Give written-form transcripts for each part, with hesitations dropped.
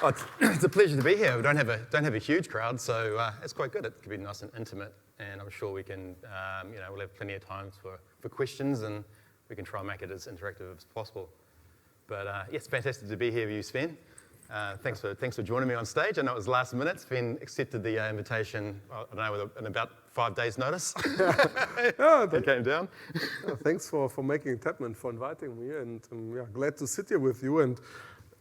Oh, it's a pleasure to be here. We don't have a huge crowd, so it's quite good. It can be nice and intimate, and I'm sure we can, we'll have plenty of time for questions, and we can try and make it as interactive as possible. But yes, fantastic to be here with you, Sven. Thanks for joining me on stage. I know it was last minute. Sven accepted the invitation, I don't know, in about 5 days' notice. It came down. Thanks for making it happen and for inviting me, and glad to sit here with you. And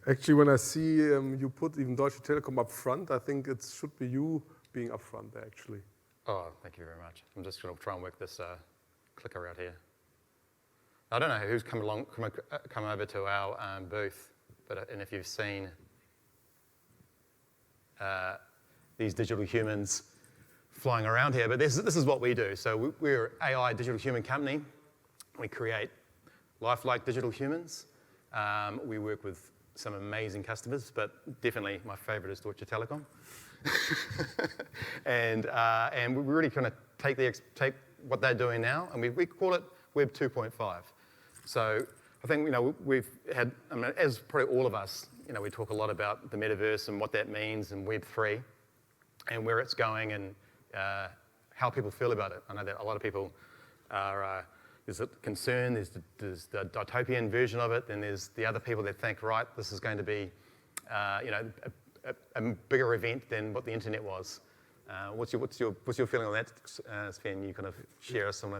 actually, when I see you put even Deutsche Telekom up front, I think it should be you being up front there, actually. Oh, thank you very much. I'm just going to try and work this clicker out here. I don't know who's come over to our booth, and if you've seen these digital humans flying around here, but this is what we do. So we're an AI digital human company. We create lifelike digital humans. We work with some amazing customers, but definitely my favorite is Deutsche Telekom. and we really kind of take what they're doing now, and we call it Web 2.5. So I think we've had, as probably all of us, we talk a lot about the metaverse and what that means, and Web 3, and where it's going, and how people feel about it. I know that a lot of people are. There's a concern, there's the dystopian version of it, then there's the other people that think, right, this is going to be a bigger event than what the internet was. What's your feeling on that, Sven? You kind of share us some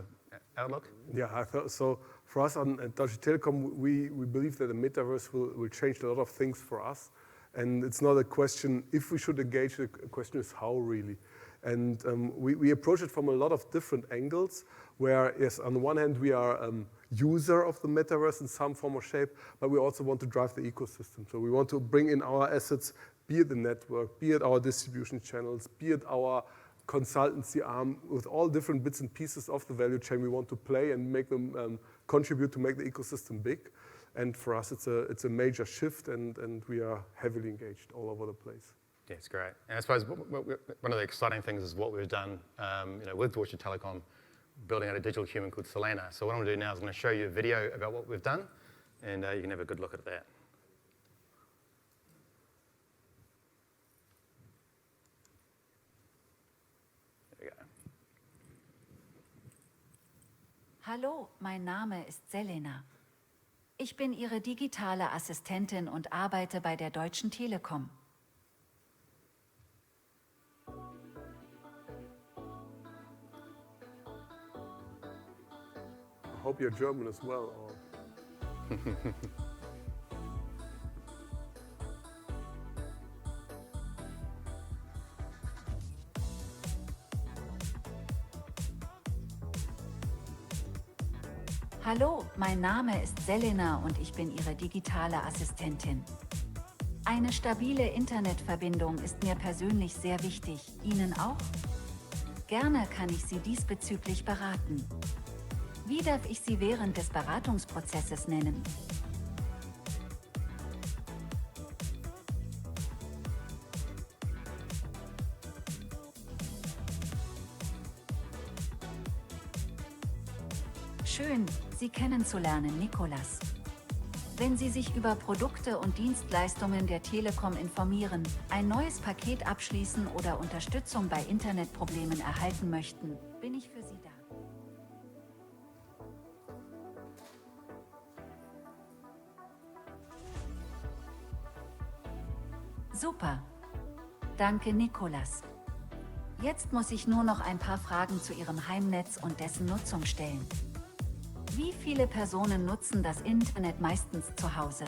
outlook? Yeah, I thought so. For us at Deutsche Telekom, we believe that the metaverse will change a lot of things for us. And it's not a question if we should engage, the question is how really. And we approach it from a lot of different angles, where, yes, on the one hand, we are a user of the metaverse in some form or shape, but we also want to drive the ecosystem. So we want to bring in our assets, be it the network, be it our distribution channels, be it our consultancy arm, with all different bits and pieces of the value chain. We want to play and make them contribute to make the ecosystem big. And for us, it's a major shift, and we are heavily engaged all over the place. Yeah, it's great. And I suppose one of the exciting things is what we've done with Deutsche Telekom, building out a digital human called Selena. So what I'm going to do now is I'm going to show you a video about what we've done, and you can have a good look at that. There we go. Hallo, mein Name ist Selena. Ich bin Ihre digitale Assistentin und arbeite bei der Deutschen Telekom. I hope you're German as well. Or... Hallo, mein Name ist Selena und ich bin Ihre digitale Assistentin. Eine stabile Internetverbindung ist mir persönlich sehr wichtig. Ihnen auch? Gerne kann ich Sie diesbezüglich beraten. Wie darf ich Sie während des Beratungsprozesses nennen? Schön, Sie kennenzulernen, Nicolas. Wenn Sie sich über Produkte und Dienstleistungen der Telekom informieren, ein neues Paket abschließen oder Unterstützung bei Internetproblemen erhalten möchten, bin ich für Sie da. Super. Danke, Nicolas. Jetzt muss ich nur noch ein paar Fragen zu Ihrem Heimnetz und dessen Nutzung stellen. Wie viele Personen nutzen das Internet meistens zu Hause?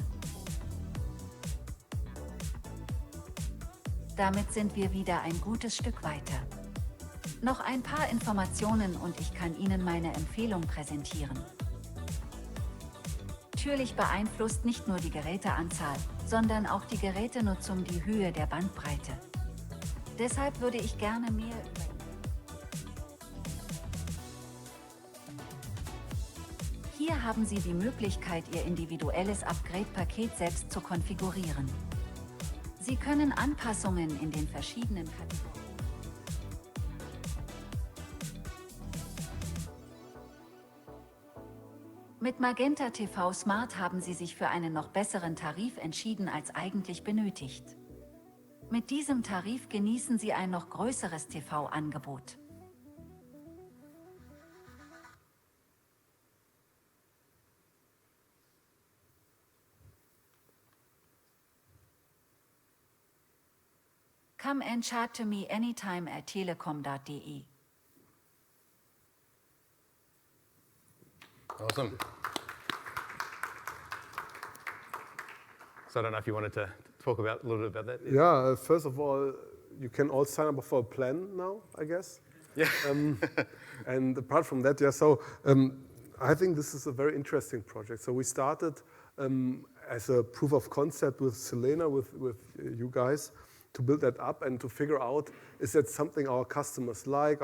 Damit sind wir wieder ein gutes Stück weiter. Noch ein paar Informationen und ich kann Ihnen meine Empfehlung präsentieren. Natürlich beeinflusst nicht nur die Geräteanzahl, sondern auch die Gerätenutzung die Höhe der Bandbreite. Deshalb würde ich gerne mehr über... Hier haben Sie die Möglichkeit, Ihr individuelles Upgrade-Paket selbst zu konfigurieren. Sie können Anpassungen in den verschiedenen Kategorien. Mit Magenta TV Smart haben Sie sich für einen noch besseren Tarif entschieden als eigentlich benötigt. Mit diesem Tarif genießen Sie ein noch größeres TV-Angebot. Come and chat to me anytime at telekom.de. Awesome. So I don't know if you wanted to talk about a little bit about that. Yeah, first of all, you can all sign up for a plan now, I guess. Yeah. And apart from that, I think this is a very interesting project. So we started as a proof of concept with Selena, with you guys, to build that up and to figure out, is that something our customers like,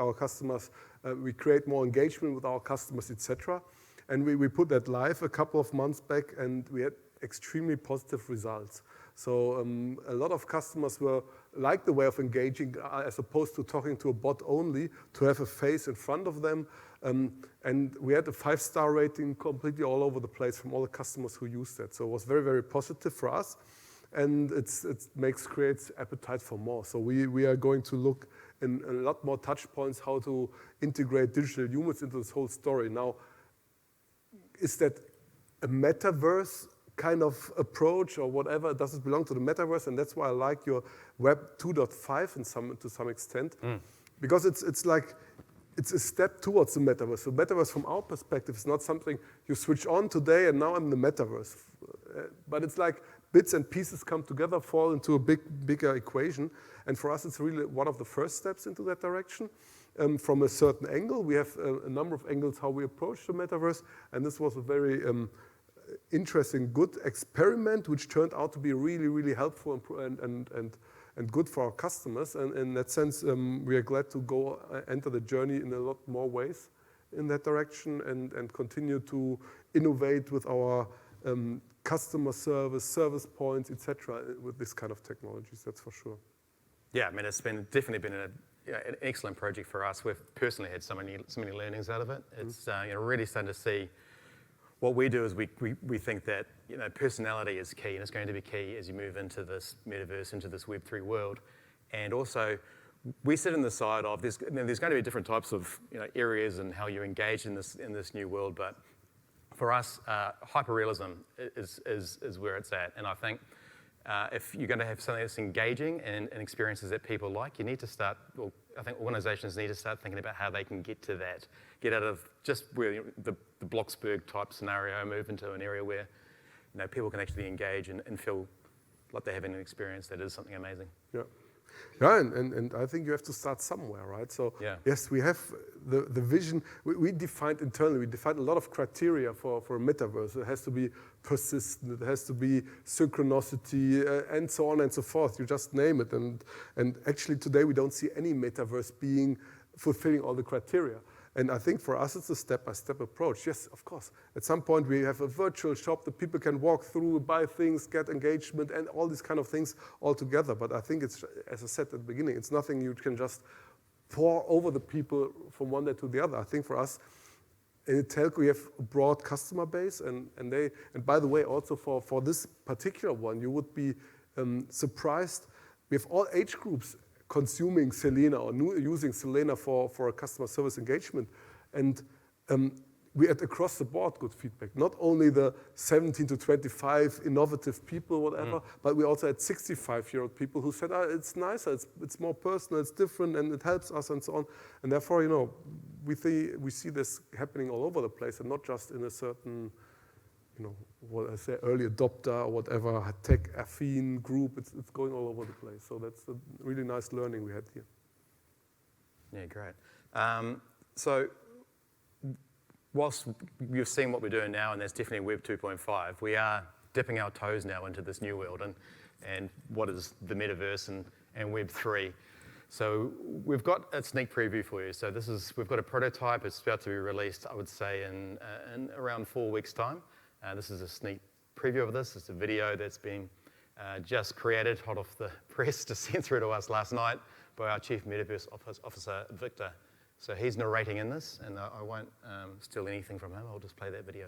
we create more engagement with our customers, etc. And we put that live a couple of months back, and we had extremely positive results. So a lot of customers like the way of engaging as opposed to talking to a bot only, to have a face in front of them. And we had a 5-star rating completely all over the place from all the customers who used that. So it was very, very positive for us. And it creates appetite for more. So we are going to look in a lot more touch points how to integrate digital humans into this whole story. Now, is that a metaverse kind of approach or whatever? Does it belong to the metaverse? And that's why I like your Web 2.5 to some extent, because it's a step towards the metaverse. So metaverse from our perspective is not something you switch on today and now I'm in the metaverse. But it's like bits and pieces come together, fall into a bigger equation. And for us, it's really one of the first steps into that direction. From a certain angle, we have a number of angles how we approach the metaverse. And this was a very interesting, good experiment, which turned out to be really, really helpful and good for our customers. And in that sense, we are glad to enter the journey in a lot more ways in that direction and continue to innovate with our customer service points, etc., with this kind of technologies, that's for sure. Yeah, I mean, it's definitely been an excellent project for us. We've personally had so many learnings out of it. It's really starting to see what we do is we think that personality is key, and it's going to be key as you move into this metaverse, into this Web3 world. And also, we sit on the side of there's going to be different types of areas and how you engage in this new world, but for us, hyperrealism is where it's at. And I think if you're going to have something that's engaging and experiences that people like, you need to start, I think organizations need to start thinking about how they can get to that, get out of just where the Bloxburg type scenario, move into an area where people can actually engage and feel like they're having an experience that is something amazing. Yeah. Yeah, and I think you have to start somewhere, right? So yes, we have the vision. We defined internally, a lot of criteria for a metaverse. It has to be persistent, it has to be synchronicity, and so on and so forth. You just name it. And actually today we don't see any metaverse fulfilling all the criteria. And I think for us, it's a step-by-step approach. Yes, of course. At some point, we have a virtual shop that people can walk through, buy things, get engagement, and all these kind of things all together. But I think it's, as I said at the beginning, it's nothing you can just pour over the people from one day to the other. I think for us, in telco, we have a broad customer base, and by the way, also for this particular one, you would be surprised. We have all age groups consuming Selena or using Selena for a customer service engagement. And we had across the board good feedback. Not only the 17 to 25 innovative people, whatever, but we also had 65-year-old people who said, it's nicer, it's more personal, it's different, and it helps us and so on. And therefore, we see this happening all over the place and not just in a certain what I say, early adopter or whatever, tech-affine group. It's going all over the place. So that's a really nice learning we had here. Yeah, great. So whilst you've seen what we're doing now, and there's definitely Web 2.5, we are dipping our toes now into this new world and what is the metaverse and Web 3. So we've got a sneak preview for you. So we've got a prototype. It's about to be released, I would say, in around 4 weeks' time. This is a sneak preview of this. It's a video that's been just created, hot off the press, to send through to us last night by our Chief Metaverse Officer, Victor. So he's narrating in this, and I won't steal anything from him. I'll just play that video.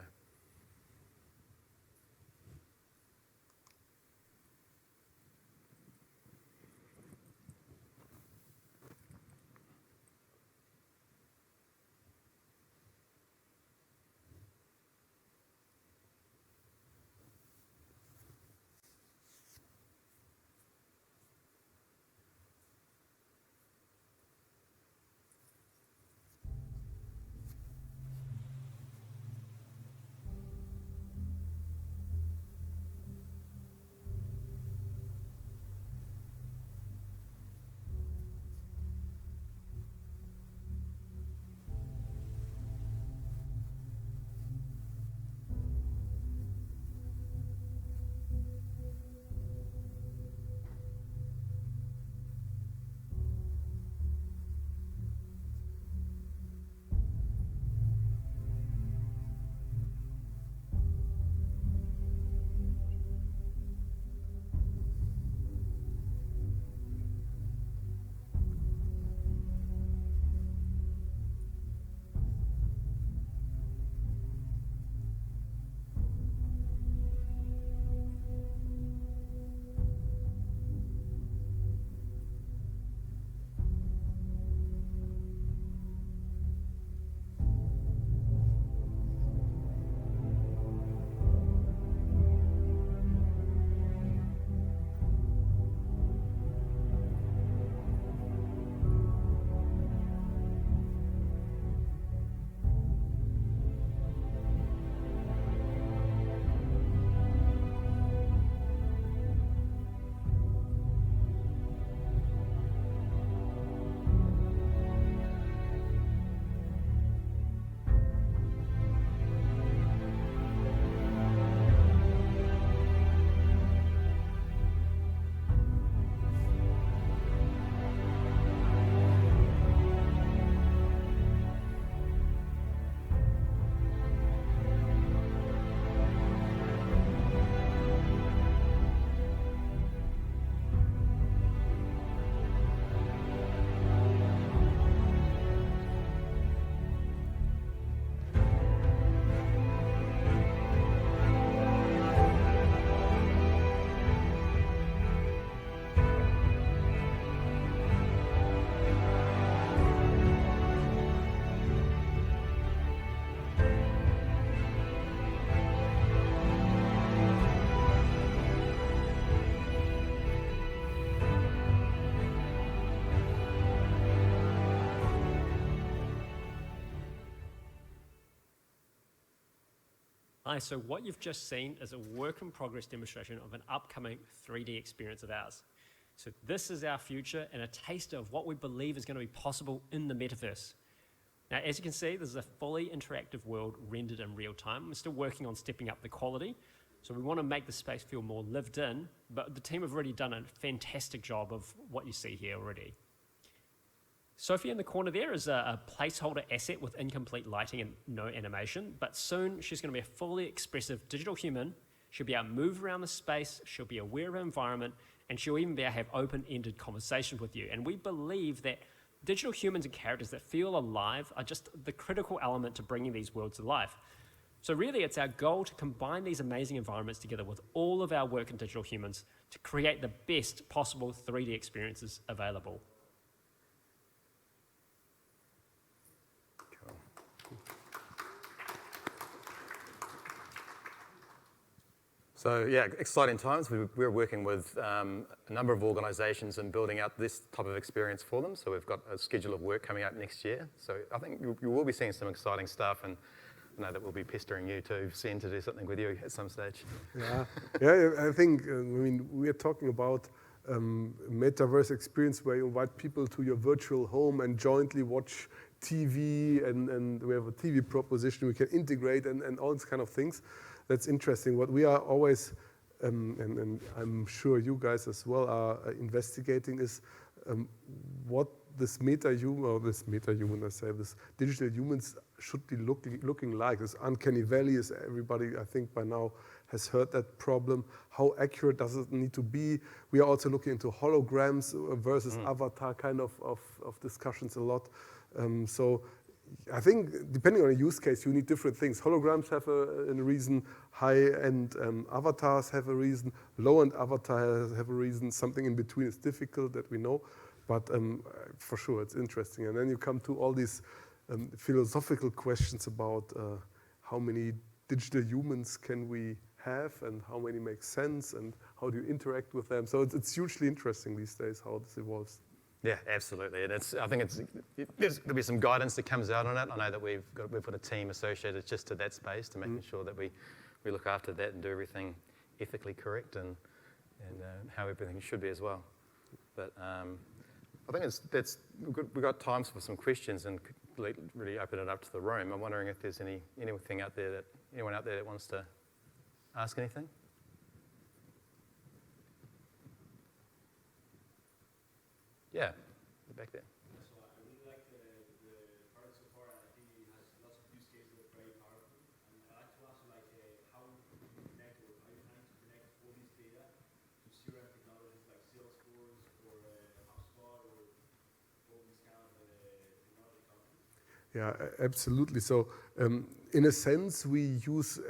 Hi, so what you've just seen is a work in progress demonstration of an upcoming 3D experience of ours. So this is our future and a taster of what we believe is going to be possible in the metaverse. Now, as you can see, this is a fully interactive world rendered in real time. We're still working on stepping up the quality. So we want to make the space feel more lived in, but the team have already done a fantastic job of what you see here already. Sophie in the corner there is a placeholder asset with incomplete lighting and no animation, but soon she's going to be a fully expressive digital human. She'll be able to move around the space, she'll be aware of her environment, and she'll even be able to have open-ended conversations with you. And we believe that digital humans and characters that feel alive are just the critical element to bringing these worlds to life. So really, it's our goal to combine these amazing environments together with all of our work in digital humans to create the best possible 3D experiences available. So yeah, exciting times. We're working with a number of organisations and building out this type of experience for them. So we've got a schedule of work coming up next year. So I think you will be seeing some exciting stuff, and I know that we'll be pestering you too, Sven, to do something with you at some stage. Yeah, I think, we are talking about metaverse experience where you invite people to your virtual home and jointly watch TV, and we have a TV proposition we can integrate and all these kind of things. That's interesting. What we are always, and I'm sure you guys as well are investigating, is what this meta-human, this digital humans should be looking like. This uncanny valley, is everybody, I think by now, has heard that problem. How accurate does it need to be? We are also looking into holograms versus avatar kind of discussions a lot. So I think depending on a use case, you need different things. Holograms have a reason, high-end avatars have a reason, low-end avatars have a reason, something in between is difficult that we know, but for sure it's interesting. And then you come to all these philosophical questions about how many digital humans can we have and how many make sense and how do you interact with them. So it's hugely interesting these days how this evolves. Yeah, absolutely. And I think there'll be some guidance that comes out on it. I know that we've got a team associated just to that space to making sure that we look after that and do everything ethically correct and how everything should be as well. But I think we've got times for some questions and really open it up to the room. I'm wondering if there's anyone out there that wants to ask anything. Yeah, back there. So I really like the product so far, and I think it has lots of use cases that are very powerful. And I'd like to ask how you connect or how you plan to connect all these data to CRM technologies like Salesforce or HubSpot or all these kind of technology companies. Yeah, absolutely. So in a sense,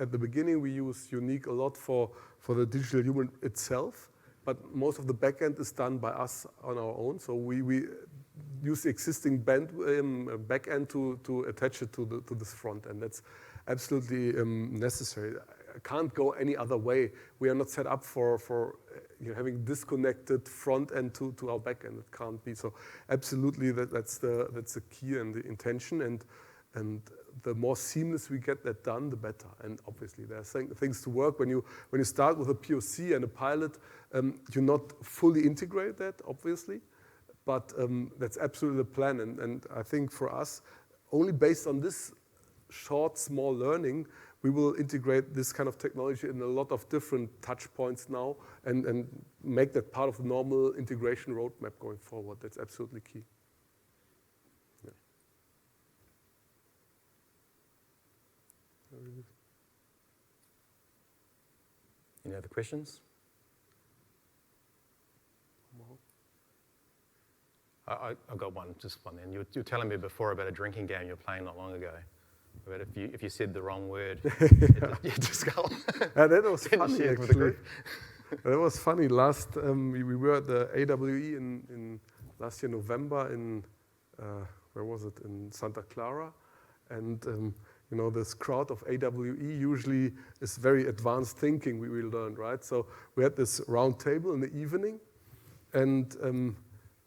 at the beginning, we use UneeQ a lot for the digital human itself. But most of the backend is done by us on our own. So we use the existing backend to attach it to this front end. That's absolutely necessary. I can't go any other way. We are not set up for having disconnected front end to our backend. It can't be. So absolutely, that's the key and the intention. And the more seamless we get that done, the better. And obviously, there are things to work. When you start with a POC and a pilot, you not fully integrate that, obviously. But that's absolutely the plan. And I think for us, only based on this short, small learning, we will integrate this kind of technology in a lot of different touch points now and make that part of the normal integration roadmap going forward. That's absolutely key. Any other questions? I've got one, just one then. You were telling me before about a drinking game you were playing not long ago. About if you said the wrong word, you just go. That was funny, actually. That was funny. Last we were at the AWE in last year November in where was it, in Santa Clara, and this crowd of AWE usually is very advanced thinking, we learned, right? So we had this round table in the evening, and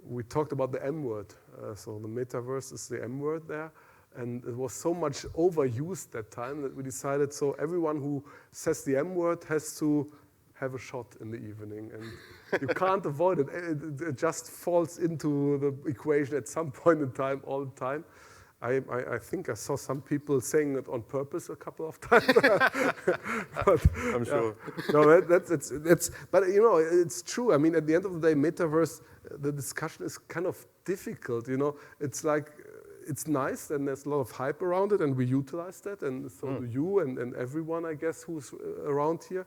we talked about the M word. So the metaverse is the M word there, And it was so much overused that time that we decided, so everyone who says the M word has to have a shot in the evening. And you can't avoid it. It just falls into the equation at some point in time, all the time. I think I saw some people saying it on purpose a couple of times. But, I'm sure. No, but you know, it's true. I mean, at the end of the day, Metaverse, the discussion is kind of difficult. You know, it's like, it's nice and there's a lot of hype around it and we utilize that, and so do you and everyone, I guess, who's around here.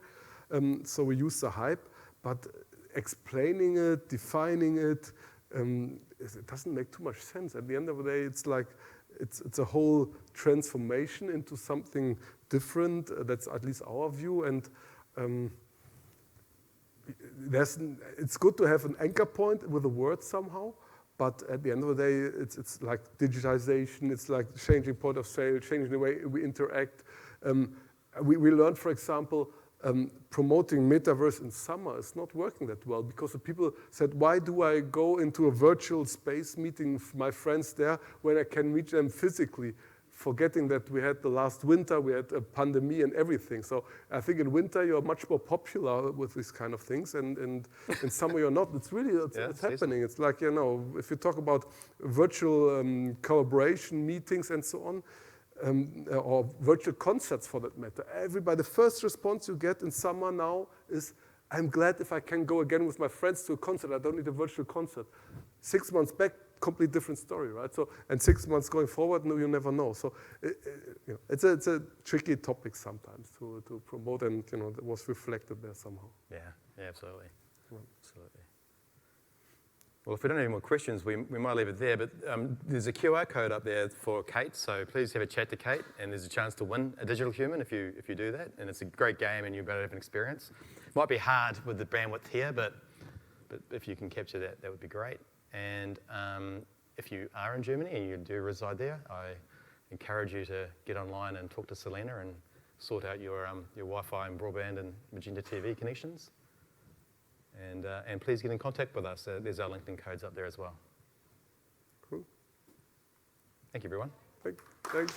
So we use the hype, but explaining it, defining it, it doesn't make too much sense. At the end of the day, it's like, it's a whole transformation into something different. That's at least our view. And it's good to have an anchor point with a word somehow. But at the end of the day, it's like digitization. It's like changing point of sale, changing the way we interact. We learned, for example, promoting Metaverse in summer is not working that well because the people said, why do I go into a virtual space meeting with my friends there when I can meet them physically? Forgetting that we had the last winter, we had a pandemic and everything. So I think in winter you're much more popular with these kind of things, and in summer you're not. It's really, it's happening. It's like, you know, if you talk about virtual collaboration meetings and so on, or virtual concerts for that matter. Everybody, the first response you get in summer now is, I'm glad if I can go again with my friends to a concert. I don't need a virtual concert. 6 months back, completely different story, right? So, and 6 months going forward, no, you never know. So, you know, it's a tricky topic sometimes to promote, and you know, it was reflected there somehow. Yeah, absolutely. Absolutely. Well, if we don't have any more questions, we might leave it there, but there's a QR code up there for Kate, so please have a chat to Kate, and there's a chance to win a digital human if you do that, and it's a great game and you'll be able to have an experience. It might be hard with the bandwidth here, but if you can capture that, that would be great. And if you are in Germany and you do reside there, I encourage you to get online and talk to Selena and sort out your Wi-Fi and broadband and Magenta TV connections. And please get in contact with us. There's our LinkedIn codes up there as well. Cool. Thank you, everyone. Thanks.